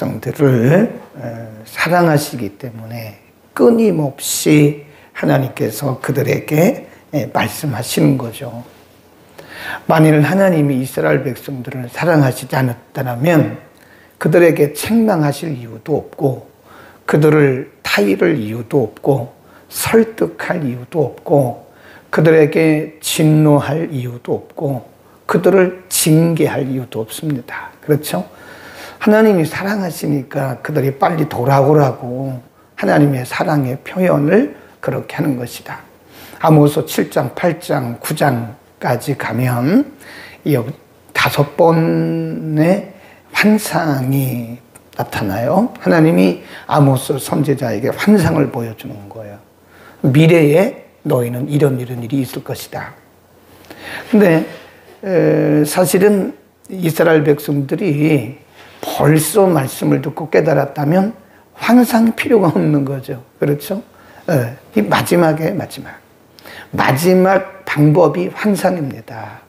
백성들을 사랑하시기 때문에 끊임없이 하나님께서 그들에게 말씀하시는 거죠. 만일 하나님이 이스라엘 백성들을 사랑하시지 않았다면 그들에게 책망하실 이유도 없고, 그들을 타이를 이유도 없고, 설득할 이유도 없고, 그들에게 진노할 이유도 없고, 그들을 징계할 이유도 없습니다. 그렇죠? 하나님이 사랑하시니까 그들이 빨리 돌아오라고 하나님의 사랑의 표현을 그렇게 하는 것이다. 아모스 7장, 8장, 9장까지 가면 이 5번의 환상이 나타나요. 하나님이 아모스 선지자에게 환상을 보여주는 거예요. 미래에 너희는 이런 일이 있을 것이다. 근데 사실은 이스라엘 백성들이 벌써 말씀을 듣고 깨달았다면 환상이 필요가 없는 거죠. 그렇죠? 이 마지막 방법이 환상입니다.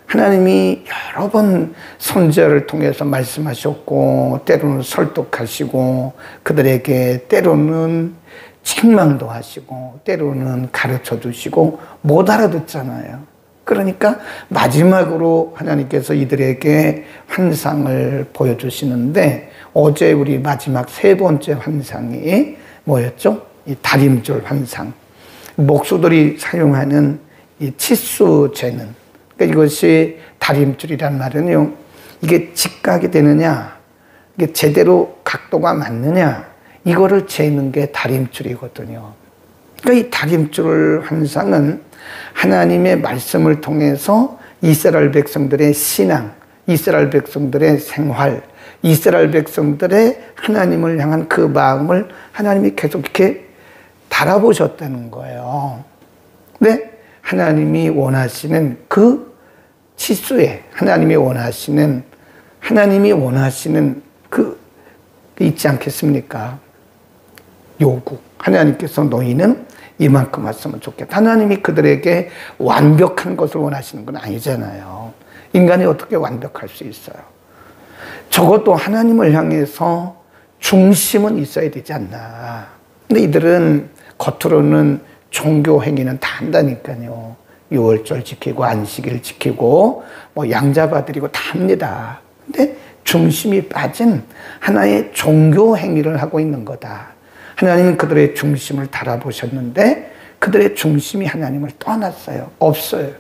하나님이 여러 번 선지자를 통해서 말씀하셨고, 때로는 설득하시고, 그들에게 때로는 책망도 하시고, 때로는 가르쳐 주시고, 못 알아듣잖아요. 그러니까 마지막으로 하나님께서 이들에게 환상을 보여주시는데, 어제 우리 마지막 3번째 환상이 뭐였죠? 이 다림줄 환상. 목수들이 사용하는 이 치수 재는, 그러니까 이것이 다림줄이란 말은요, 이게 직각이 되느냐, 이게 제대로 각도가 맞느냐, 이거를 재는 게 다림줄이거든요. 그러니까 이 다림줄 환상은 하나님의 말씀을 통해서 이스라엘 백성들의 신앙, 이스라엘 백성들의 생활, 이스라엘 백성들의 하나님을 향한 그 마음을 하나님이 계속 이렇게 달아보셨다는 거예요. 근데 하나님이 원하시는 그 치수에, 하나님이 원하시는 그 있지 않겠습니까? 요구. 하나님께서 너희는 이만큼 왔으면 좋겠다. 하나님이 그들에게 완벽한 것을 원하시는 건 아니잖아요. 인간이 어떻게 완벽할 수 있어요? 적어도 하나님을 향해서 중심은 있어야 되지 않나. 근데 이들은 겉으로는 종교 행위는 다 한다니까요. 유월절 지키고 안식일 지키고 뭐 양잡아드리고 다 합니다. 근데 중심이 빠진 하나의 종교 행위를 하고 있는 거다. 하나님은 그들의 중심을 달아보셨는데 그들의 중심이 하나님을 떠났어요. 없어요.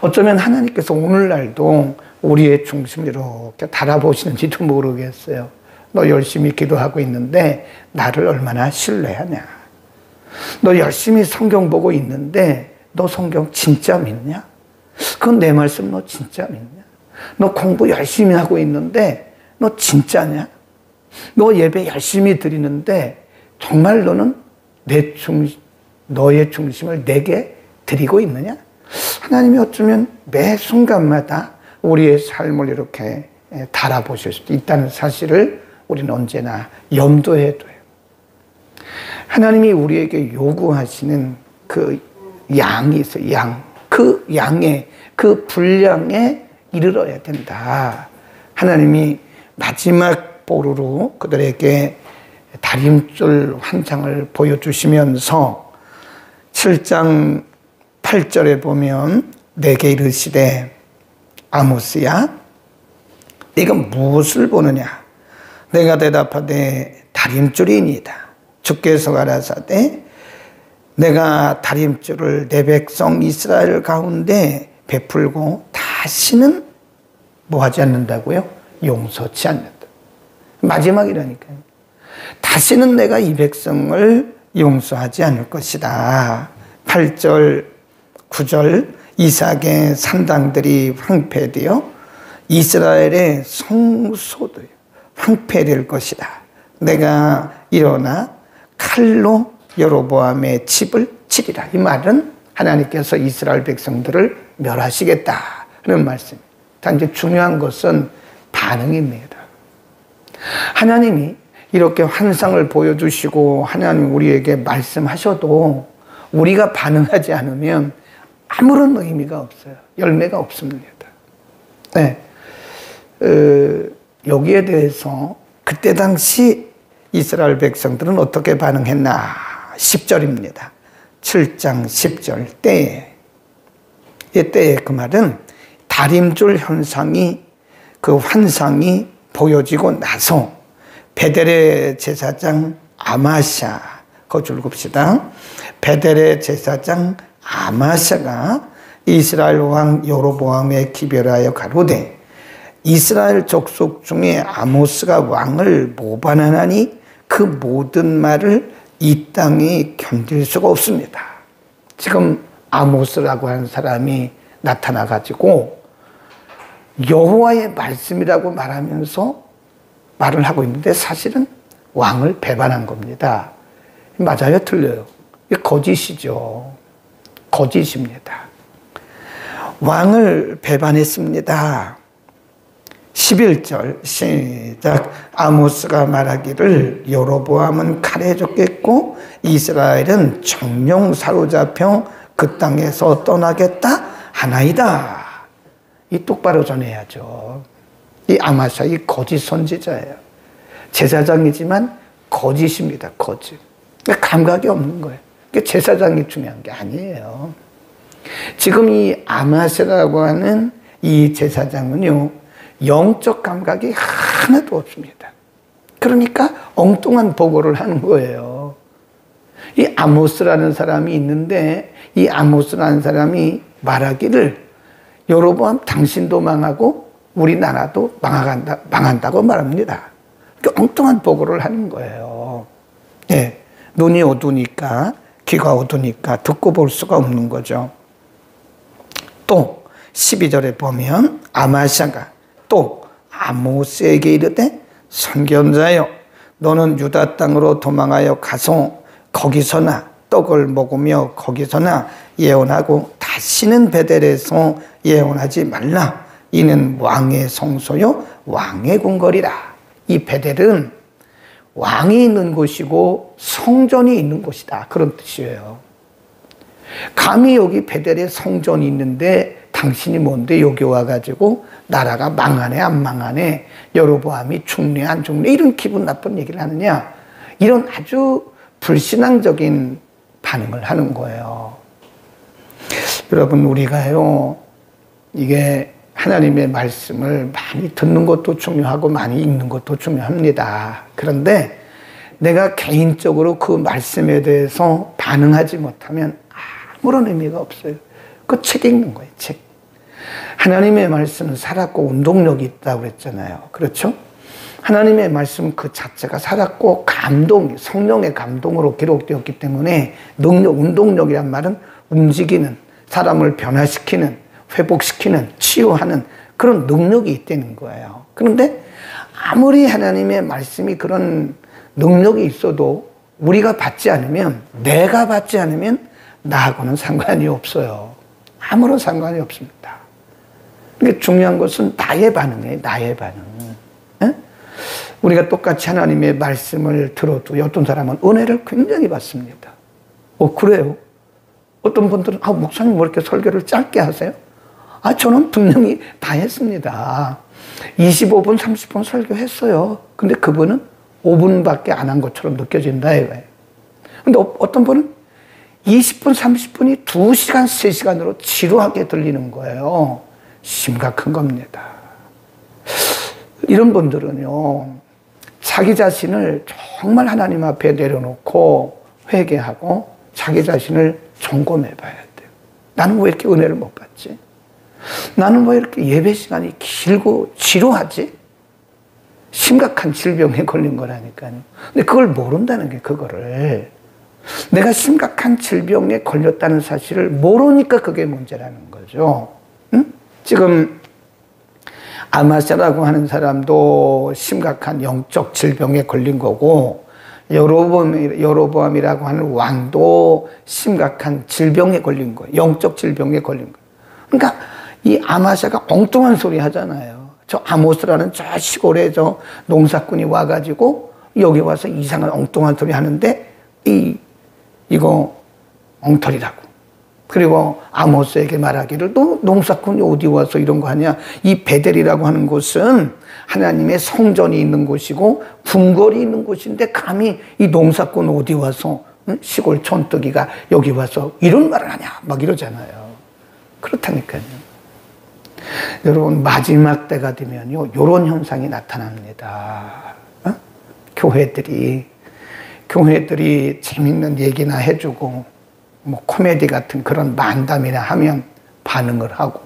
어쩌면 하나님께서 오늘날도 우리의 중심을 이렇게 달아보시는지도 모르겠어요. 너 열심히 기도하고 있는데 나를 얼마나 신뢰하냐? 너 열심히 성경 보고 있는데 너 성경 진짜 믿냐? 그건 내 말씀 너 진짜 믿냐? 너 공부 열심히 하고 있는데 너 진짜냐? 너 예배 열심히 드리는데 정말 너는 너의 중심을 내게 드리고 있느냐? 하나님이 어쩌면 매 순간마다 우리의 삶을 이렇게 달아보실 수도 있다는 사실을 우리는 언제나 염두에 둬요. 하나님이 우리에게 요구하시는 그 양이 있어요. 그 양의 그 분량에 이르러야 된다. 하나님이 마지막 보루로 그들에게 다림줄 환상을 보여주시면서 7장 8절에 보면 내게 이르시되 아모스야 네가 무엇을 보느냐? 내가 대답하되 다림줄이니이다. 주께서 가라사대 내가 다림줄을 내 백성 이스라엘 가운데 베풀고 다시는 뭐하지 않는다고요? 용서치 않는다. 마지막이라니까요. 다시는 내가 이 백성을 용서하지 않을 것이다. 8절 9절 이삭의 산당들이 황폐되어 이스라엘의 성소들이 황폐될 것이다. 내가 일어나 칼로 여로보암의 집을 치리라. 이 말은 하나님께서 이스라엘 백성들을 멸하시겠다는 말씀. 단지 중요한 것은 반응입니다. 하나님이 이렇게 환상을 보여주시고 하나님 우리에게 말씀하셔도 우리가 반응하지 않으면 아무런 의미가 없어요. 열매가 없습니다. 네. 여기에 대해서 그때 당시 이스라엘 백성들은 어떻게 반응했나? 10절입니다. 7장 10절 때에. 이때에 그 말은 다림줄 현상이 그 환상이 보여지고 나서 베델의 제사장 아마샤, 거줄 봅시다. 베델의 제사장 아마샤가 이스라엘 왕 여로보암에 기별하여 가로되 이스라엘 족속 중에 아모스가 왕을 모반하나니 그 모든 말을 이 땅이 견딜 수가 없습니다. 지금 아모스라고 하는 사람이 나타나가지고 여호와의 말씀이라고 말하면서 말을 하고 있는데 사실은 왕을 배반한 겁니다. 맞아요? 틀려요? 이게 거짓이죠. 거짓입니다. 왕을 배반했습니다. 11절 시작. 아모스가 말하기를 여로보암은 칼에 죽겠고 이스라엘은 정령 사로잡혀 그 땅에서 떠나겠다 하나이다. 이 똑바로 전해야죠. 이 아마샤, 이 거짓 선지자예요. 제사장이지만 거짓입니다. 거짓. 감각이 없는 거예요. 제사장이 중요한 게 아니에요. 지금 이 아마샤라고 하는 이 제사장은요, 영적 감각이 하나도 없습니다. 그러니까 엉뚱한 보고를 하는 거예요. 이 아모스라는 사람이 있는데 이 아모스라는 사람이 말하기를 여로보암 당신도 망하고 우리나라도 망한다고 말합니다. 그러니까 엉뚱한 보고를 하는 거예요. 예, 눈이 어두우니까 귀가 어두우니까 듣고 볼 수가 없는 거죠. 또 12절에 보면 아마샤가 또 아모스에게 이르되 선견자여 너는 유다 땅으로 도망하여 가서 거기서나 떡을 먹으며 거기서나 예언하고 다시는 베델에서 예언하지 말라. 이는 왕의 성소요 왕의 궁궐이라. 이 베델은 왕이 있는 곳이고 성전이 있는 곳이다. 그런 뜻이에요. 감히 여기 베델에 성전이 있는데 당신이 뭔데 여기 와가지고 나라가 망하네 안 망하네, 여로보암이 죽네 안 죽네, 이런 기분 나쁜 얘기를 하느냐, 이런 아주 불신앙적인 반응을 하는 거예요. 여러분, 우리가요, 이게 하나님의 말씀을 많이 듣는 것도 중요하고 많이 읽는 것도 중요합니다. 그런데 내가 개인적으로 그 말씀에 대해서 반응하지 못하면 아무런 의미가 없어요. 그 책 읽는 거예요, 책. 하나님의 말씀은 살았고 운동력이 있다고 그랬잖아요. 그렇죠? 하나님의 말씀 그 자체가 살았고 성령의 감동으로 기록되었기 때문에 운동력이란 말은 움직이는, 사람을 변화시키는, 회복시키는, 치유하는 그런 능력이 있다는 거예요. 그런데 아무리 하나님의 말씀이 그런 능력이 있어도 우리가 받지 않으면, 내가 받지 않으면 나하고는 상관이 없어요. 아무런 상관이 없습니다. 그러니까 중요한 것은 나의 반응이에요. 나의 반응. 에? 우리가 똑같이 하나님의 말씀을 들어도 어떤 사람은 은혜를 굉장히 받습니다. 그래요? 어떤 분들은 목사님 왜 이렇게 설교를 짧게 하세요? 저는 분명히 다 했습니다. 25분 30분 설교했어요. 근데 그분은 5분밖에 안 한 것처럼 느껴진다 이거예요. 근데 어떤 분은 20분 30분이 2시간 3시간으로 지루하게 들리는 거예요. 심각한 겁니다. 이런 분들은요, 자기 자신을 정말 하나님 앞에 내려놓고 회개하고 자기 자신을 점검해 봐야 돼요. 나는 왜 이렇게 은혜를 못 받지? 나는 왜 이렇게 예배 시간이 길고 지루하지? 심각한 질병에 걸린 거라니까요. 근데 그걸 모른다는 게, 그거를. 내가 심각한 질병에 걸렸다는 사실을 모르니까 그게 문제라는 거죠. 응? 지금 아마샤라고 하는 사람도 심각한 영적 질병에 걸린 거고, 여로보암이라고 하는 왕도 심각한 질병에 걸린 거예요. 영적 질병에 걸린 거예요. 그러니까 이 아마샤가 엉뚱한 소리 하잖아요. 저 아모스라는 저 시골에 저 농사꾼이 와가지고 여기 와서 이상한 엉뚱한 소리 하는데 이거 엉터리라고. 그리고 아모스에게 말하기를 너 농사꾼이 어디 와서 이런 거 하냐. 이 베델이라고 하는 곳은 하나님의 성전이 있는 곳이고 궁궐이 있는 곳인데 감히 이 농사꾼 어디 와서 시골 촌뜨기가 여기 와서 이런 말을 하냐 막 이러잖아요. 그렇다니까요. 여러분 마지막 때가 되면요 이런 현상이 나타납니다. 교회들이 재밌는 얘기나 해주고 뭐 코미디 같은 그런 만담이나 하면 반응을 하고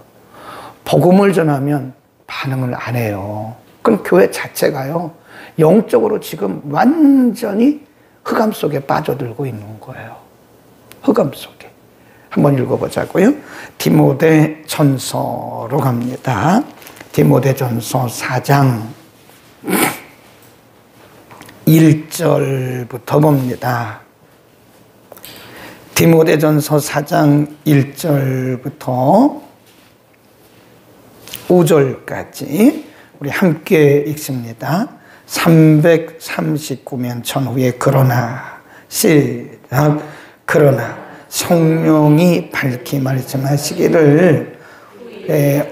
복음을 전하면 반응을 안 해요. 그럼 교회 자체가요 영적으로 지금 완전히 흑암 속에 빠져들고 있는 거예요. 흑암 속에. 한번 읽어보자고요. 디모데 전서로 갑니다. 디모데 전서 4장 1절부터 봅니다. 디모데 전서 4장 1절부터 5절까지 우리 함께 읽습니다. 339면 전후에 그러나 시작 그러나 성령이 밝히 말씀하시기를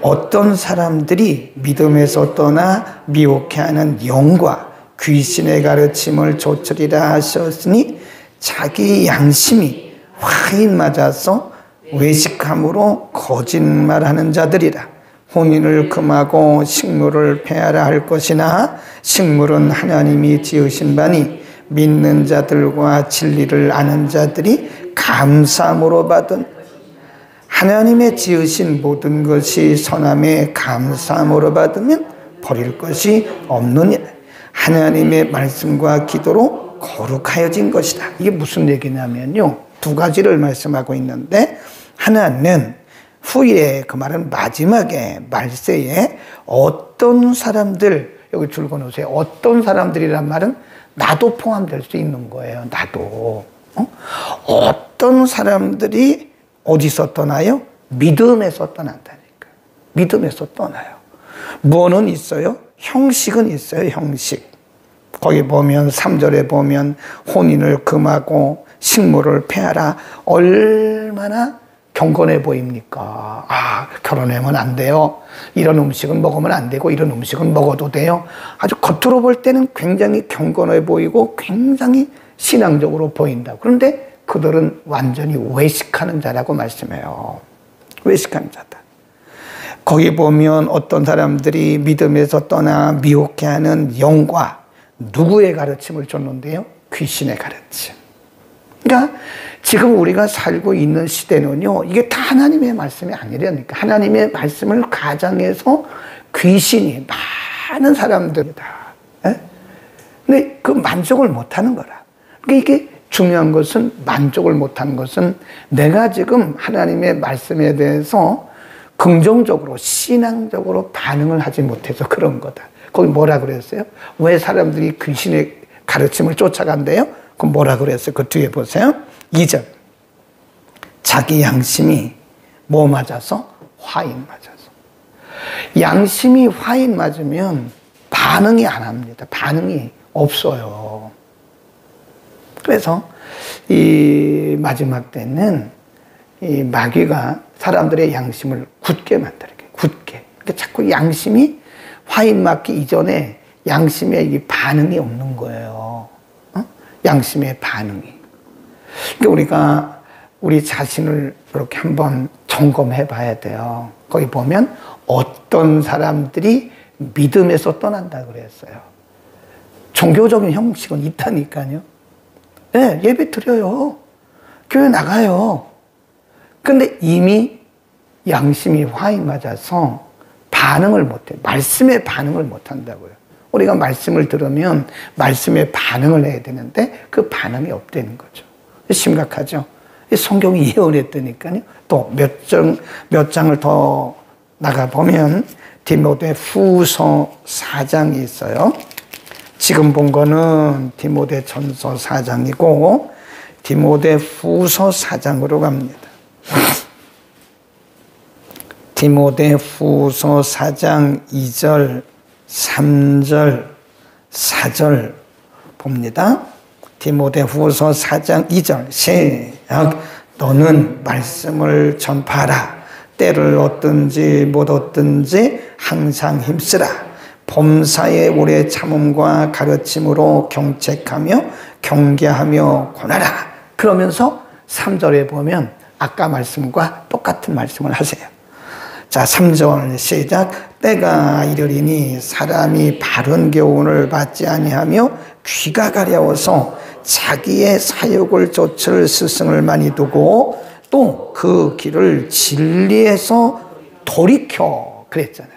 어떤 사람들이 믿음에서 떠나 미혹해하는 영과 귀신의 가르침을 좇으리라 하셨으니 자기 양심이 화인 맞아서 외식함으로 거짓말하는 자들이라. 혼인을 금하고 식물을 폐하라 할 것이나 식물은 하나님이 지으신 바니 믿는 자들과 진리를 아는 자들이 감사함으로 받은 하나님의 지으신 모든 것이 선함에 감사함으로 받으면 버릴 것이 없느니라. 하나님의 말씀과 기도로 거룩하여진 것이다. 이게 무슨 얘기냐면요 두 가지를 말씀하고 있는데 하나는 후에 그 말은 마지막에 말세에 어떤 사람들 여기 줄 그어놓으세요. 어떤 사람들이란 말은 나도 포함될 수 있는 거예요. 나도 어떤 사람들이 어디서 떠나요? 믿음에서 떠난다니까. 믿음에서 떠나요. 뭐는 있어요? 형식은 있어요. 형식. 거기 보면 3절에 보면 혼인을 금하고 식물을 폐하라. 얼마나 경건해 보입니까? 아, 결혼하면 안 돼요. 이런 음식은 먹으면 안 되고 이런 음식은 먹어도 돼요. 아주 겉으로 볼 때는 굉장히 경건해 보이고 굉장히 신앙적으로 보인다. 그런데 그들은 완전히 외식하는 자라고 말씀해요. 외식하는 자다. 거기 보면 어떤 사람들이 믿음에서 떠나 미혹해하는 영과 누구의 가르침을 줬는데요? 귀신의 가르침. 그러니까 지금 우리가 살고 있는 시대는요, 이게 다 하나님의 말씀이 아니라니까. 하나님의 말씀을 가장해서 귀신이 많은 사람들이다. 예? 근데 그 만족을 못하는 거라. 그러니까 이게 중요한 것은 만족을 못하는 것은 내가 지금 하나님의 말씀에 대해서 긍정적으로 신앙적으로 반응을 하지 못해서 그런 거다. 거기 뭐라 그랬어요? 왜 사람들이 귀신의 가르침을 쫓아간대요? 그럼 뭐라 그랬어요? 그 뒤에 보세요. 2절. 자기 양심이 뭐 맞아서? 화인 맞아서. 양심이 화인 맞으면 반응이 안 합니다. 반응이 없어요. 그래서 이 마지막 때는 이 마귀가 사람들의 양심을 굳게 만들게, 굳게. 그러니까 자꾸 양심이 화인 맞기 이전에 양심에 이 반응이 없는 거예요. 양심의 반응이. 그러니까 우리가 우리 자신을 이렇게 한번 점검해 봐야 돼요. 거기 보면 어떤 사람들이 믿음에서 떠난다 그랬어요. 종교적인 형식은 있다니까요. 네, 예배 드려요. 교회 나가요. 근데 이미 양심이 화인 맞아서 반응을 못해. 말씀에 반응을 못 한다고요. 우리가 말씀을 들으면 말씀에 반응을 해야 되는데 그 반응이 없다는 거죠. 심각하죠. 성경이 예언했다니까요. 또 몇 장을 더 나가보면 디모데 후서 4장이 있어요. 지금 본 거는 디모데 전서 4장이고 디모데 후서 4장으로 갑니다. 디모데 후서 4장 2절, 3절, 4절 봅니다. 디모데 후서 4장 2절 시작. 너는 말씀을 전파하라. 때를 얻든지 못 얻든지 항상 힘쓰라. 범사에 오래 참음과 가르침으로 경책하며 경계하며 권하라. 그러면서 3절에 보면 아까 말씀과 똑같은 말씀을 하세요. 자, 3절 시작. 때가 이르리니 사람이 바른 교훈을 받지 아니하며 귀가 가려워서 자기의 사욕을 좇을 스승을 많이 두고 또 그 길을 진리에서 돌이켜 그랬잖아요.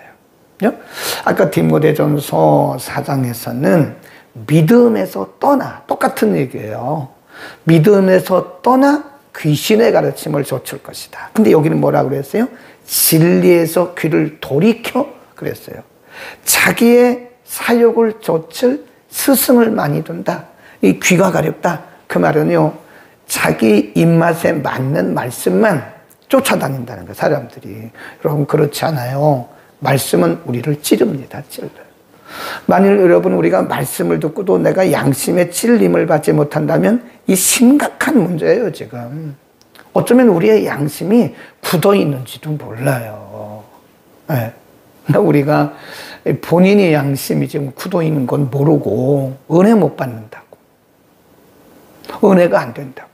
아까 디모데전서 4장에서는 믿음에서 떠나, 똑같은 얘기예요. 믿음에서 떠나 귀신의 가르침을 좇을 것이다. 근데 여기는 뭐라고 그랬어요? 진리에서 귀를 돌이켜 그랬어요. 자기의 사욕을 좇을 스승을 많이 둔다. 이 귀가 가렵다. 그 말은요, 자기 입맛에 맞는 말씀만 쫓아다닌다는 거예요, 사람들이. 여러분, 그렇지 않아요. 말씀은 우리를 찌릅니다, 찔러요. 만일 여러분, 우리가 말씀을 듣고도 내가 양심의 찔림을 받지 못한다면 이 심각한 문제예요, 지금. 어쩌면 우리의 양심이 굳어 있는지도 몰라요. 네. 우리가 본인의 양심이 지금 굳어 있는 건 모르고 은혜 못 받는다고. 은혜가 안 된다고.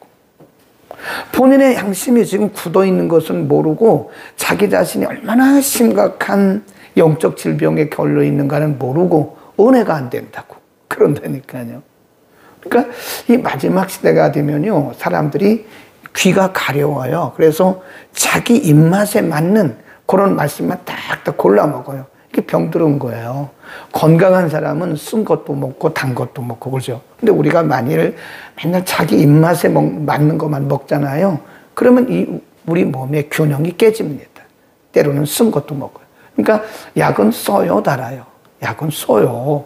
본인의 양심이 지금 굳어 있는 것은 모르고 자기 자신이 얼마나 심각한 영적 질병에 걸려 있는가는 모르고 은혜가 안 된다고. 그런다니까요. 그러니까 이 마지막 시대가 되면요, 사람들이 귀가 가려워요. 그래서 자기 입맛에 맞는 그런 말씀만 딱딱 골라 먹어요. 이게 병들은 거예요. 건강한 사람은 쓴 것도 먹고 단 것도 먹고 그러죠. 근데 우리가 만일 맨날 자기 입맛에 맞는 것만 먹잖아요. 그러면 우리 몸의 균형이 깨집니다. 때로는 쓴 것도 먹어요. 그러니까 약은 써요, 달아요? 약은 써요.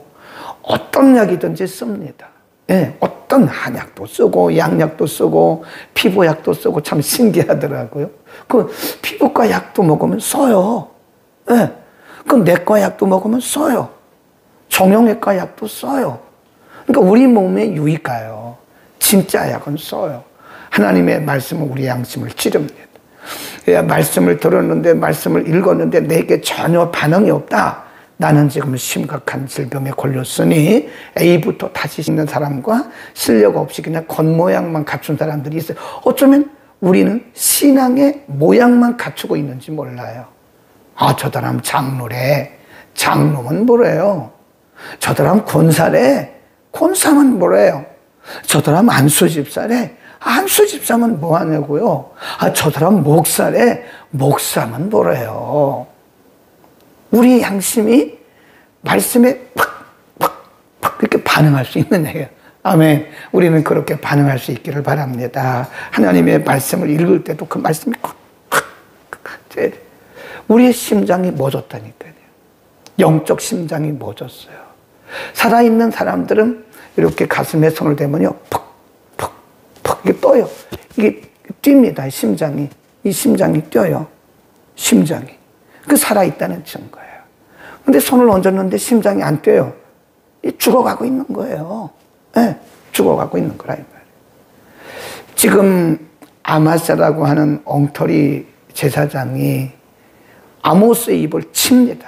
어떤 약이든지 씁니다. 예, 어떤 한약도 쓰고 양약도 쓰고 피부약도 쓰고 참 신기하더라고요. 그 피부과 약도 먹으면 써요. 예, 그 내과 약도 먹으면 써요. 정형외과 약도 써요. 그러니까 우리 몸에 유익가요. 진짜 약은 써요. 하나님의 말씀은 우리 양심을 찌릅니다. 말씀을 들었는데 말씀을 읽었는데 내게 전혀 반응이 없다. 나는 지금 심각한 질병에 걸렸으니 A부터 다시 있는 사람과 실력 없이 그냥 겉모양만 갖춘 사람들이 있어요. 어쩌면 우리는 신앙의 모양만 갖추고 있는지 몰라요. 아, 저 사람 장로래. 장로면 뭐래요? 저 사람 권사래. 권사면 뭐래요? 저 사람 안수집사래. 안수집사면 뭐 하냐고요? 아, 저 사람 목사래. 목사면 뭐래요? 우리 양심이 말씀에 팍 이렇게 반응할 수 있는 얘기예요. 아멘. 우리는 그렇게 반응할 수 있기를 바랍니다. 하나님의 말씀을 읽을 때도 그 말씀이 우리의 심장이 멎었다니까요. 영적 심장이 멎었어요. 살아있는 사람들은 이렇게 가슴에 손을 대면요, 퍽 이게 떠요. 이게 뜁니다. 심장이. 이 심장이 뛰어요. 심장이. 그 살아있다는 증거예요. 근데 손을 얹었는데 심장이 안 뛰어요. 죽어가고 있는 거예요. 네, 죽어가고 있는 거라 이 말이에요. 지금 아마스라고 하는 엉터리 제사장이 아모스의 입을 칩니다.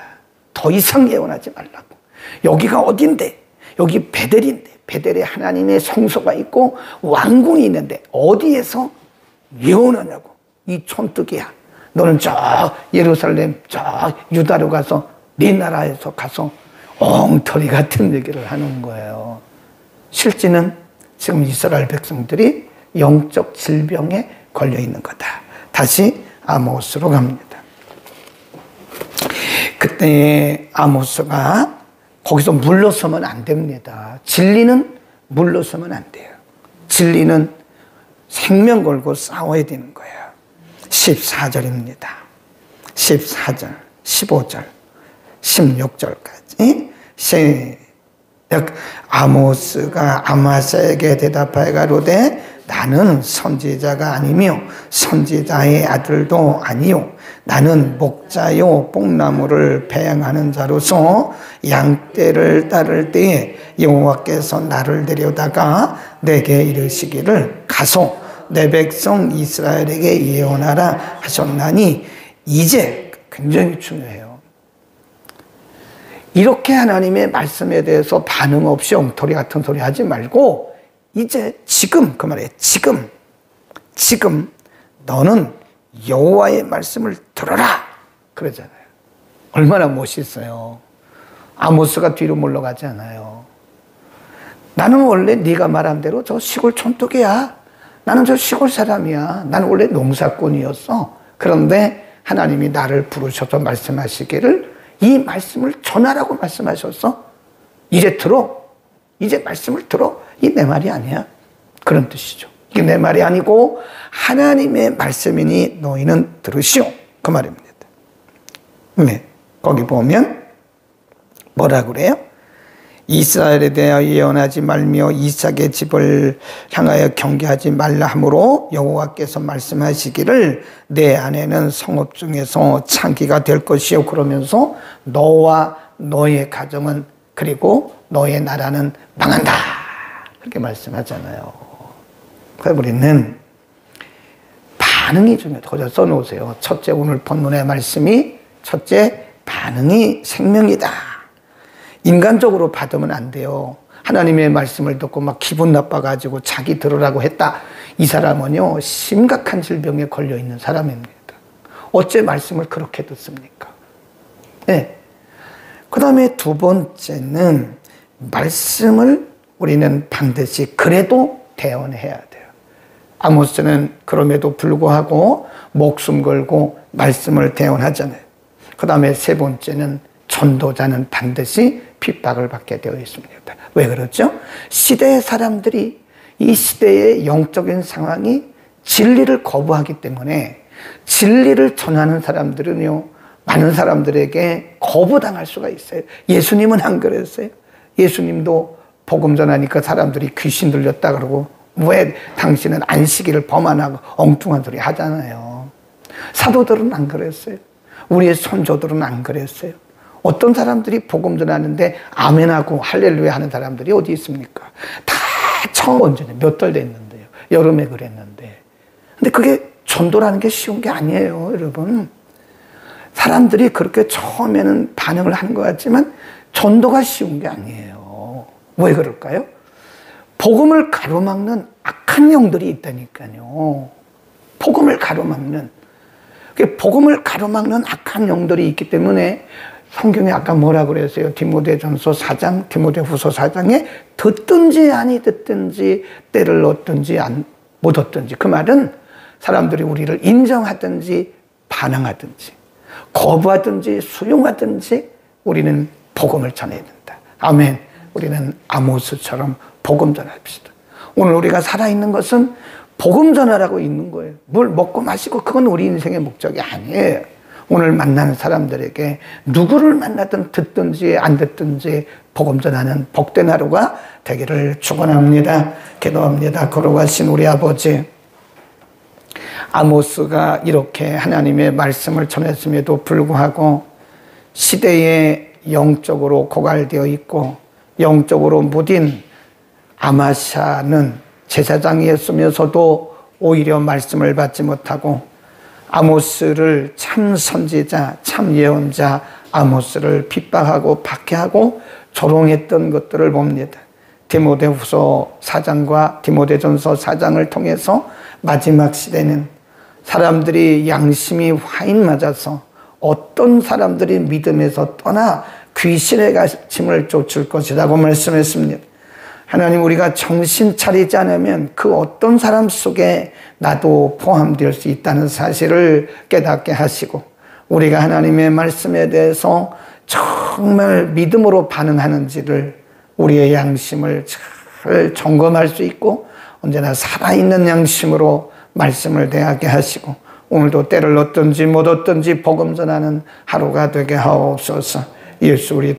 더 이상 예언하지 말라고. 여기가 어딘데? 여기 베델인데. 베델에 하나님의 성소가 있고 왕궁이 있는데 어디에서 예언하냐고. 이 촌뜨기야. 너는 저 예루살렘 저 유다로 가서 네 나라에서 가서 엉터리 같은 얘기를 하는 거예요. 실제는 지금 이스라엘 백성들이 영적 질병에 걸려 있는 거다. 다시 아모스로 갑니다. 그때 아모스가 거기서 물러서면 안 됩니다. 진리는 물러서면 안 돼요. 진리는 생명 걸고 싸워야 되는 거예요. 14절입니다. 14절, 15절, 16절까지 시작. 아모스가 아마스에게 대답하여 가로되 나는 선지자가 아니며 선지자의 아들도 아니요 나는 목자요 뽕나무를 배양하는 자로서 양떼를 따를 때에 여호와께서 나를 데려다가 내게 이르시기를 가서 내 백성 이스라엘에게 예언하라 하셨나니, 이제 굉장히 중요해요. 이렇게 하나님의 말씀에 대해서 반응 없이 엉터리 같은 소리 하지 말고, 이제 지금, 그 말이에요. 지금 너는 여호와의 말씀을 들어라 그러잖아요. 얼마나 멋있어요. 아모스가 뒤로 물러가지 않아요. 나는 원래 네가 말한 대로 저 시골 촌뚝이야. 나는 저 시골 사람이야. 나는 원래 농사꾼이었어. 그런데 하나님이 나를 부르셔서 말씀하시기를 이 말씀을 전하라고 말씀하셔서 이제 들어. 이제 말씀을 들어. 이게 내 말이 아니야. 그런 뜻이죠. 이게 내 말이 아니고 하나님의 말씀이니 너희는 들으시오. 그 말입니다. 네. 거기 보면 뭐라 그래요? 이스라엘에 대하여 예언하지 말며 이삭의 집을 향하여 경계하지 말라 하므로 여호와께서 말씀하시기를 내 안에는 성읍 중에서 창기가 될 것이요. 그러면서 너와 너의 가정은 그리고 너의 나라는 망한다. 그렇게 말씀하잖아요. 그래서 우리는 반응이 중요해요. 거기다 써놓으세요. 첫째, 오늘 본문의 말씀이 첫째, 반응이 생명이다. 인간적으로 받으면 안 돼요. 하나님의 말씀을 듣고 막 기분 나빠가지고 자기 들으라고 했다. 이 사람은요, 심각한 질병에 걸려있는 사람입니다. 어째 말씀을 그렇게 듣습니까? 네. 그 다음에 두 번째는 말씀을 우리는 반드시 그래도 대언해야 돼요. 아모스는 그럼에도 불구하고 목숨 걸고 말씀을 대언하잖아요. 그 다음에 세 번째는 전도자는 반드시 핍박을 받게 되어 있습니다. 왜 그렇죠? 시대의 사람들이 이 시대의 영적인 상황이 진리를 거부하기 때문에 진리를 전하는 사람들은요, 많은 사람들에게 거부당할 수가 있어요. 예수님은 안 그랬어요. 예수님도 복음 전하니까 사람들이 귀신 들렸다 그러고 왜 당신은 안식일을 범하나 엉뚱한 소리 하잖아요. 사도들은 안 그랬어요. 우리의 선조들은 안 그랬어요. 어떤 사람들이 복음 전하는데 아멘하고 할렐루야 하는 사람들이 어디 있습니까? 다 처음 언제는 몇 달 됐는데요. 여름에 그랬는데. 근데 그게 전도라는 게 쉬운 게 아니에요, 여러분. 사람들이 그렇게 처음에는 반응을 하는 것 같지만 전도가 쉬운 게 아니에요. 왜 그럴까요? 복음을 가로막는 악한 영들이 있다니까요. 복음을 가로막는. 복음을 가로막는 악한 영들이 있기 때문에 성경에 아까 뭐라 그랬어요? 디모데전서 4장, 디모데후서 4장에 듣든지 아니 듣든지 때를 얻든지 못 얻든지, 그 말은 사람들이 우리를 인정하든지 반항하든지 거부하든지 수용하든지 우리는 복음을 전해야 된다. 아멘. 우리는 아모스처럼 복음 전합시다. 오늘 우리가 살아있는 것은 복음 전하라고 있는 거예요. 뭘 먹고 마시고 그건 우리 인생의 목적이 아니에요. 오늘 만나는 사람들에게 누구를 만나든 듣든지 안 듣든지 복음 전하는 복된 하루가 되기를 축원합니다. 기도합니다. 거룩하신 우리 아버지, 아모스가 이렇게 하나님의 말씀을 전했음에도 불구하고 시대에 영적으로 고갈되어 있고 영적으로 무딘 아마샤는 제사장이었으면서도 오히려 말씀을 받지 못하고 아모스를 참 선지자, 참 예언자 아모스를 핍박하고 박해하고 조롱했던 것들을 봅니다. 디모데후서 4장과 디모데전서 4장을 통해서 마지막 시대는 사람들이 양심이 화인 맞아서 어떤 사람들이 믿음에서 떠나 귀신의 가르침을 쫓을 것이라고 말씀했습니다. 하나님, 우리가 정신 차리지 않으면 그 어떤 사람 속에 나도 포함될 수 있다는 사실을 깨닫게 하시고, 우리가 하나님의 말씀에 대해서 정말 믿음으로 반응하는지를 우리의 양심을 잘 점검할 수 있고 언제나 살아있는 양심으로 말씀을 대하게 하시고, 오늘도 때를 얻든지 못 얻든지 복음 전하는 하루가 되게 하옵소서. 예수 우리